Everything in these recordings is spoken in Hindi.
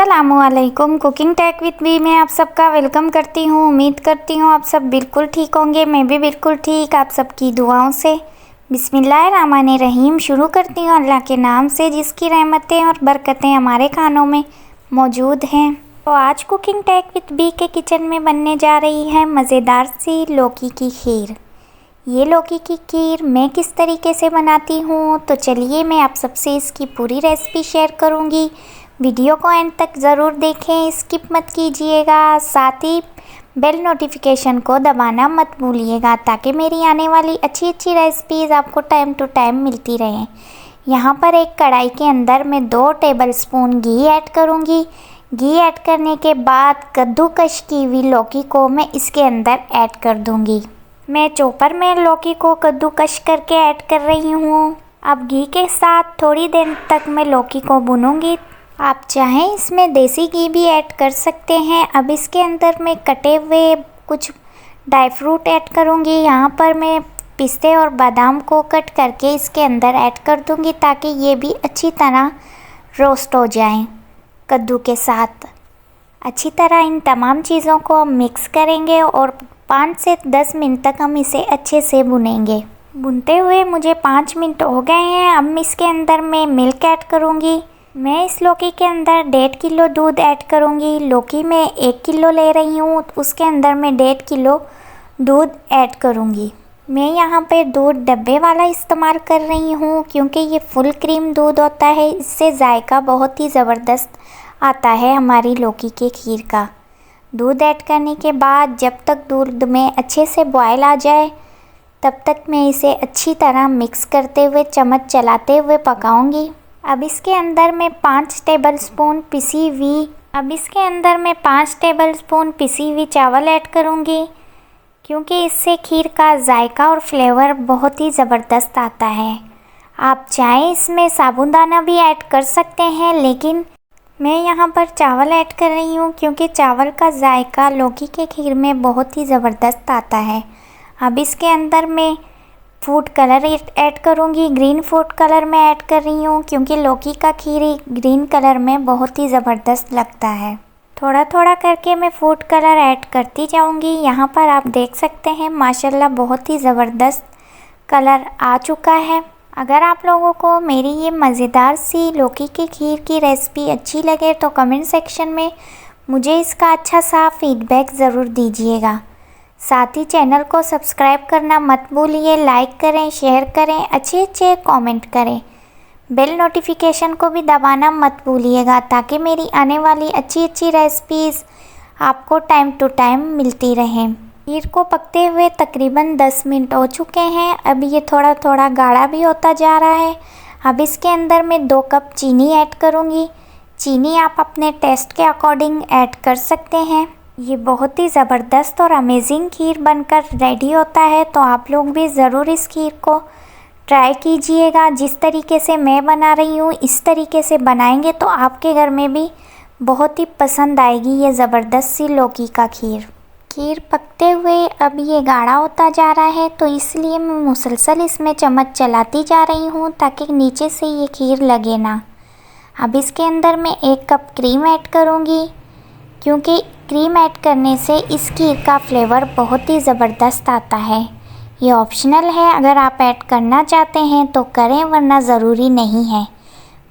अस्सलामुअलैकुम। कुकिंग टेक विद बी में आप सबका वेलकम करती हूँ। उम्मीद करती हूँ आप सब बिल्कुल ठीक होंगे। मैं भी बिल्कुल ठीक, आप सबकी दुआओं से। बिस्मिल्लाहिर्रहमानिर्रहीम। शुरू करती हूँ अल्लाह के नाम से, जिसकी रहमतें और बरकतें हमारे खानों में मौजूद हैं। तो आज कुकिंग टेक विद बी के किचन में बनने जा रही है मज़ेदार सी लौकी की खीर। ये लौकी की खीर मैं किस तरीके से बनाती हूँ, तो चलिए मैं आप सबसे इसकी पूरी रेसिपी शेयर करूँगी। वीडियो को एंड तक ज़रूर देखें, स्किप मत कीजिएगा। साथ ही बेल नोटिफिकेशन को दबाना मत भूलिएगा, ताकि मेरी आने वाली अच्छी रेसिपीज़ आपको टाइम टू टाइम मिलती रहें। यहाँ पर एक कढ़ाई के अंदर मैं 2 टेबलस्पून घी ऐड करूँगी। घी ऐड करने के बाद कद्दूकश की हुई लौकी को मैं इसके अंदर ऐड कर दूँगी। मैं चॉपर में लौकी को कद्दूकश करके ऐड कर रही हूँ। अब घी के साथ थोड़ी देर तक मैं लौकी को भूनूंगी। आप चाहें इसमें देसी घी भी ऐड कर सकते हैं। अब इसके अंदर मैं कटे हुए कुछ ड्राई फ्रूट ऐड करूँगी। यहाँ पर मैं पिस्ते और बादाम को कट करके इसके अंदर ऐड कर दूँगी, ताकि ये भी अच्छी तरह रोस्ट हो जाएं कद्दू के साथ। अच्छी तरह इन तमाम चीज़ों को मिक्स करेंगे और 5 से 10 मिनट तक हम इसे अच्छे से भुनेंगे। भुनते हुए मुझे 5 मिनट हो गए हैं। अब इसके अंदर मैं मिल्क ऐड करूँगी। मैं इस लौकी के अंदर 1.5 किलो दूध ऐड करूँगी। लौकी मैं 1 किलो ले रही हूँ, उसके अंदर मैं 1.5 किलो दूध ऐड करूँगी। मैं यहाँ पे दूध डब्बे वाला इस्तेमाल कर रही हूँ, क्योंकि ये फुल क्रीम दूध होता है। इससे जायका बहुत ही ज़बरदस्त आता है हमारी लौकी के खीर का। दूध ऐड करने के बाद जब तक दूध में अच्छे से बॉयल आ जाए, तब तक मैं इसे अच्छी तरह मिक्स करते हुए, चम्मच चलाते हुए पकाऊंगी। अब इसके अंदर मैं 5 टेबलस्पून पिसी हुई चावल ऐड करूंगी, क्योंकि इससे खीर का जायका और फ्लेवर बहुत ही ज़बरदस्त आता है। आप चाहें इसमें साबूदाना भी ऐड कर सकते हैं, लेकिन मैं यहाँ पर चावल ऐड कर रही हूँ, क्योंकि चावल का जायका लौकी के खीर में बहुत ही ज़बरदस्त आता है। अब इसके अंदर मैं फूड कलर ऐड करूँगी। ग्रीन फूड कलर मैं ऐड कर रही हूँ, क्योंकि लौकी का खीर ग्रीन कलर में बहुत ही ज़बरदस्त लगता है। थोड़ा थोड़ा करके मैं फूड कलर ऐड करती जाऊँगी। यहाँ पर आप देख सकते हैं माशाल्लाह बहुत ही ज़बरदस्त कलर आ चुका है। अगर आप लोगों को मेरी ये मज़ेदार सी लौकी की खीर की रेसिपी अच्छी लगे, तो कमेंट सेक्शन में मुझे इसका अच्छा सा फीडबैक ज़रूर दीजिएगा। साथ ही चैनल को सब्सक्राइब करना मत भूलिए। लाइक करें, शेयर करें, अच्छे कमेंट करें। बेल नोटिफिकेशन को भी दबाना मत भूलिएगा, ताकि मेरी आने वाली अच्छी रेसिपीज़ आपको टाइम टू टाइम मिलती रहें। खीर को पकते हुए तकरीबन 10 मिनट हो चुके हैं। अब ये थोड़ा थोड़ा गाढ़ा भी होता जा रहा है। अब इसके अंदर मैं 2 कप चीनी ऐड करूँगी। चीनी आप अपने टेस्ट के अकॉर्डिंग ऐड कर सकते हैं। ये बहुत ही ज़बरदस्त और अमेजिंग खीर बनकर रेडी होता है, तो आप लोग भी ज़रूर इस खीर को ट्राई कीजिएगा। जिस तरीके से मैं बना रही हूँ, इस तरीके से बनाएंगे तो आपके घर में भी बहुत ही पसंद आएगी ये ज़बरदस्त सी लौकी का खीर। खीर पकते हुए अब ये गाढ़ा होता जा रहा है, तो इसलिए मैं मुसलसल इसमें चम्मच चलाती जा रही हूँ, ताकि नीचे से ये खीर लगे ना। अब इसके अंदर मैं 1 कप क्रीम ऐड करूँगी, क्योंकि क्रीम ऐड करने से इस खीर का फ्लेवर बहुत ही ज़बरदस्त आता है। ये ऑप्शनल है, अगर आप ऐड करना चाहते हैं तो करें, वरना ज़रूरी नहीं है।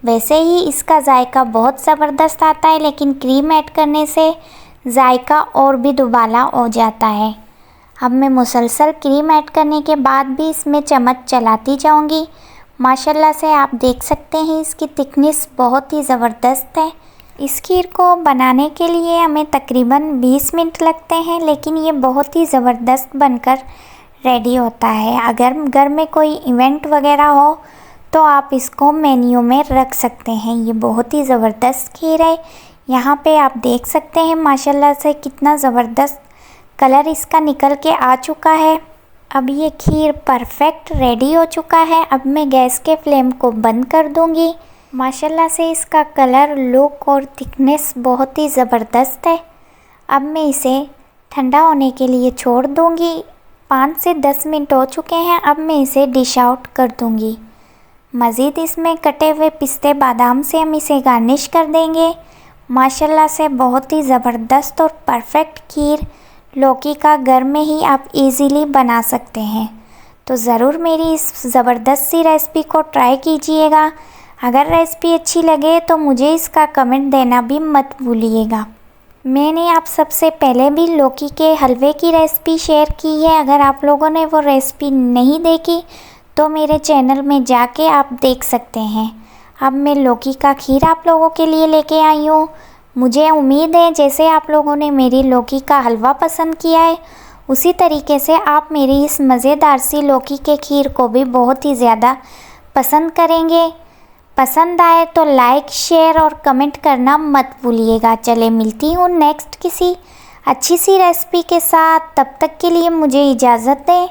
वैसे ही इसका जायका बहुत ज़बरदस्त आता है, लेकिन क्रीम ऐड करने से जायका और भी दुबाला हो जाता है। अब मैं मुसलसल क्रीम ऐड करने के बाद भी इसमें चम्मच चलाती जाऊंगी। माशाल्लाह से आप देख सकते हैं इसकी थिकनेस बहुत ही ज़बरदस्त है। इस खीर को बनाने के लिए हमें तकरीबन 20 मिनट लगते हैं, लेकिन ये बहुत ही ज़बरदस्त बनकर रेडी होता है। अगर घर में कोई इवेंट वगैरह हो, तो आप इसको मेन्यू में रख सकते हैं। ये बहुत ही ज़बरदस्त खीर है। यहाँ पे आप देख सकते हैं माशाल्लाह से कितना ज़बरदस्त कलर इसका निकल के आ चुका है। अब ये खीर परफेक्ट रेडी हो चुका है। अब मैं गैस के फ्लेम को बंद कर दूँगी। माशाल्लाह से इसका कलर, लुक और थिकनेस बहुत ही ज़बरदस्त है। अब मैं इसे ठंडा होने के लिए छोड़ दूँगी। 5 से 10 मिनट हो चुके हैं। अब मैं इसे डिश आउट कर दूँगी। मज़ीद इसमें कटे हुए पिस्ते बादाम से हम इसे गार्निश कर देंगे। माशाल्लाह से बहुत ही ज़बरदस्त और परफेक्ट खीर लौकी का घर में ही आप इजीली बना सकते हैं। तो ज़रूर मेरी इस ज़बरदस्त सी रेसिपी को ट्राई कीजिएगा। अगर रेसिपी अच्छी लगे तो मुझे इसका कमेंट देना भी मत भूलिएगा। मैंने आप सबसे पहले भी लौकी के हलवे की रेसिपी शेयर की है। अगर आप लोगों ने वो रेसिपी नहीं देखी तो मेरे चैनल में जाके आप देख सकते हैं। अब मैं लौकी का खीर आप लोगों के लिए लेके आई हूँ। मुझे उम्मीद है जैसे आप लोगों ने मेरी लौकी का हलवा पसंद किया है उसी तरीके से आप मेरी इस मज़ेदार सी लौकी के खीर को भी बहुत ही ज़्यादा पसंद करेंगे। पसंद आए तो लाइक शेयर और कमेंट करना मत भूलिएगा। चले मिलती हूँ नेक्स्ट किसी अच्छी सी रेसिपी के साथ। तब तक के लिए मुझे इजाज़त दें।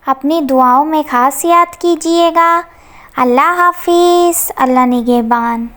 अपनी दुआओं में ख़ास याद कीजिएगा। अल्लाह हाफिज़। अल्लाह निगहबान।